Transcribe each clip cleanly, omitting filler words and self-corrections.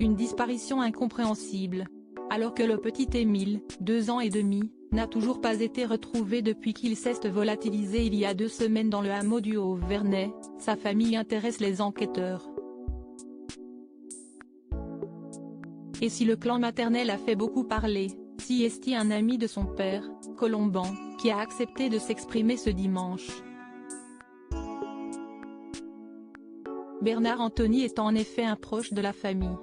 une disparition incompréhensible. Alors que le petit Émile, 2 ans et demi, n'a toujours pas été retrouvé depuis qu'il s'est volatilisé il y a 2 semaines dans le hameau du Haut-Vernay, sa famille intéresse les enquêteurs. Et si le clan maternel a fait beaucoup parler, si est-il un ami de son père, Colomban, qui a accepté de s'exprimer ce dimanche. Bernard Anthony est en effet un proche de la famille.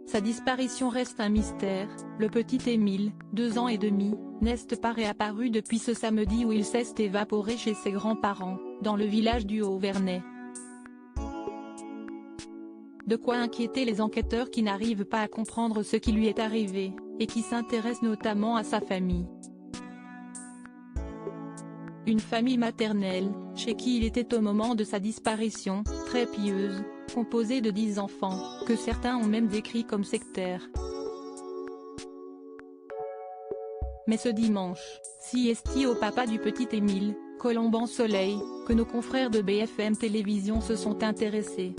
Sa disparition reste un mystère, le petit Émile, 2 ans et demi, n'est pas réapparu depuis ce samedi où il s'est évaporé chez ses grands-parents, dans le village du Haut-Vernay. De quoi inquiéter les enquêteurs qui n'arrivent pas à comprendre ce qui lui est arrivé, et qui s'intéressent notamment à sa famille. Une famille maternelle, chez qui il était au moment de sa disparition, très pieuse, composée de 10 enfants, que certains ont même décrit comme sectaires. Mais ce dimanche, si est-il au papa du petit Émile, Colomban Soleil, que nos confrères de BFM Télévision se sont intéressés.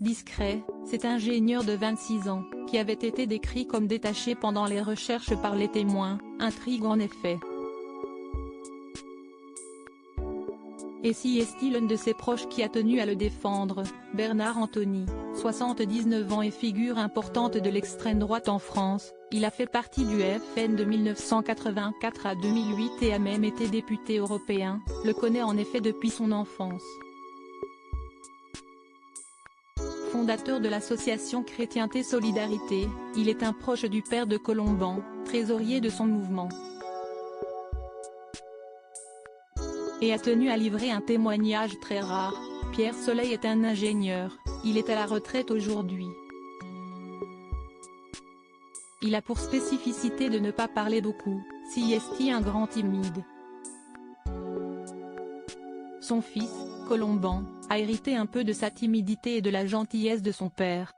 Discret, cet ingénieur de 26 ans, qui avait été décrit comme détaché pendant les recherches par les témoins, intrigue en effet. Et si est-il un de ses proches qui a tenu à le défendre, Bernard Anthony, 79 ans et figure importante de l'extrême droite en France, il a fait partie du FN de 1984 à 2008 et a même été député européen, le connaît en effet depuis son enfance. Fondateur de l'association Chrétienté Solidarité, il est un proche du père de Colomban, trésorier de son mouvement. Et a tenu à livrer un témoignage très rare. Pierre Soleil est un ingénieur, il est à la retraite aujourd'hui. Il a pour spécificité de ne pas parler beaucoup, si est un grand timide. Son fils, Colomban, a hérité un peu de sa timidité et de la gentillesse de son père.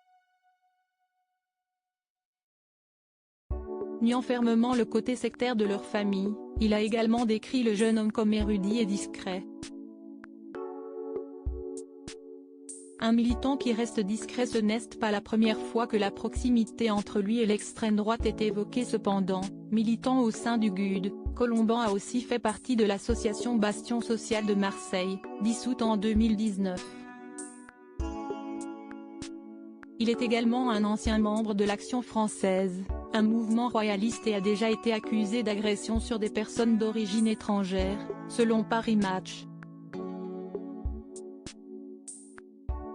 Niant fermement le côté sectaire de leur famille, il a également décrit le jeune homme comme érudit et discret. Un militant qui reste discret. Ce n'est pas la première fois que la proximité entre lui et l'extrême droite est évoquée. Cependant, militant au sein du GUD, Colomban a aussi fait partie de l'association Bastion Social de Marseille, dissoute en 2019. Il est également un ancien membre de l'Action française, un mouvement royaliste, et a déjà été accusé d'agression sur des personnes d'origine étrangère, selon Paris Match.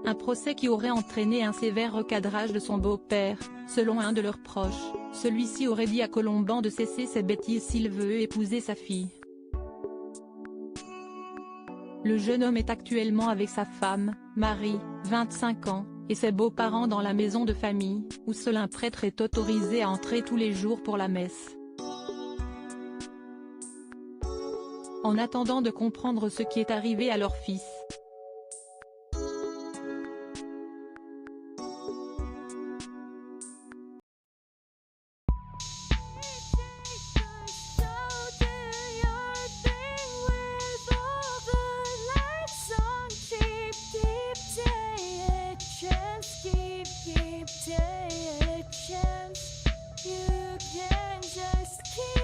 Un procès qui aurait entraîné un sévère recadrage de son beau-père, selon un de leurs proches. Celui-ci aurait dit à Colomban de cesser ses bêtises s'il veut épouser sa fille. Le jeune homme est actuellement avec sa femme, Marie, 25 ans, et ses beaux-parents dans la maison de famille, où seul un prêtre est autorisé à entrer tous les jours pour la messe. En attendant de comprendre ce qui est arrivé à leur fils. You can just keep